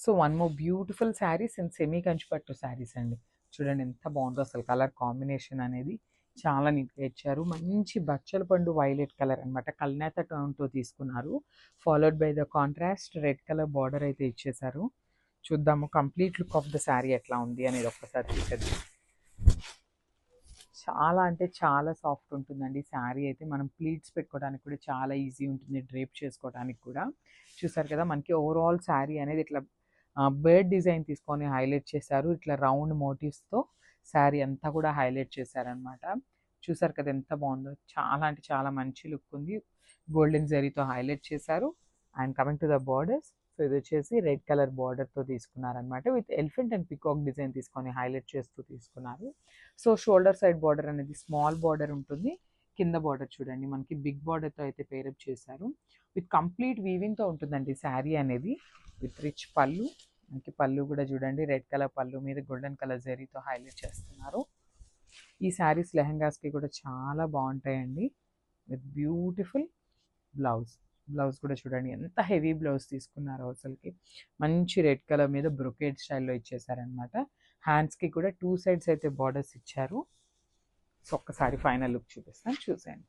So one more beautiful saris and semi Kanchipattu saris అండి. చూడండి ఎంత బాగుందో అసలు కలర్ కాంబినేషన్ అనేది చాలా నీట్గా ఇచ్చారు. మంచి బచ్చల పండు వైలెట్ కలర్ అనమాట, కల్నేత టోన్తో తీసుకున్నారు. Followed by the contrast red colour border అయితే ఇచ్చేసారు. చూద్దాము complete look of the sari ఎట్లా ఉంది అనేది ఒక్కసారి చూసేద్దాం. చాలా అంటే చాలా సాఫ్ట్ ఉంటుందండి శారీ అయితే. మనం ప్లీట్స్ పెట్టుకోవడానికి కూడా చాలా ఈజీ ఉంటుంది, డ్రేప్ చేసుకోవడానికి కూడా. చూసారు కదా మనకి ఓవరాల్ శారీ అనేది ఇట్లా బర్డ్ డిజైన్ తీసుకొని హైలైట్ చేశారు. ఇట్లా రౌండ్ మోటివ్స్తో శారీ అంతా కూడా హైలైట్ చేశారనమాట. చూసారు కదా ఎంత బాగుందో, చాలా అంటే చాలా మంచి లుక్ ఉంది. గోల్డెన్ జరీతో హైలైట్ చేశారు. And coming to the borders, so ఇది వచ్చేసి రెడ్ కలర్ బార్డర్తో తీసుకున్నారనమాట. With elephant and peacock design తీసుకొని హైలైట్ చేస్తూ తీసుకున్నారు. సో షోల్డర్ సైడ్ బార్డర్ అనేది స్మాల్ బార్డర్ ఉంటుంది. కింద బార్డర్ చూడండి మనకి బిగ్ బార్డర్తో అయితే పేరప్ చేశారు. విత్ కంప్లీట్ వీవింగ్తో ఉంటుందండి శారీ అనేది. విత్ రిచ్ పళ్ళు, మనకి పళ్ళు కూడా చూడండి రెడ్ కలర్ పళ్ళు మీద గోల్డెన్ కలర్ జరీతో హైలైట్ చేస్తున్నారు. ఈ శారీస్ లెహంగాస్కి కూడా చాలా బాగుంటాయండి. With beautiful blouse. బ్లౌజ్ కూడా చూడండి ఎంత హెవీ బ్లౌజ్ తీసుకున్నారో అసలుకి. మంచి రెడ్ కలర్ మీద బ్రొకేడ్ స్టైల్లో ఇచ్చేసారనమాట. హ్యాండ్స్కి కూడా 2 సైడ్స్ అయితే బార్డర్స్ ఇచ్చారు. సో ఒక్కసారి ఫైనల్ లుక్ చూపిస్తాను, చూసేయండి.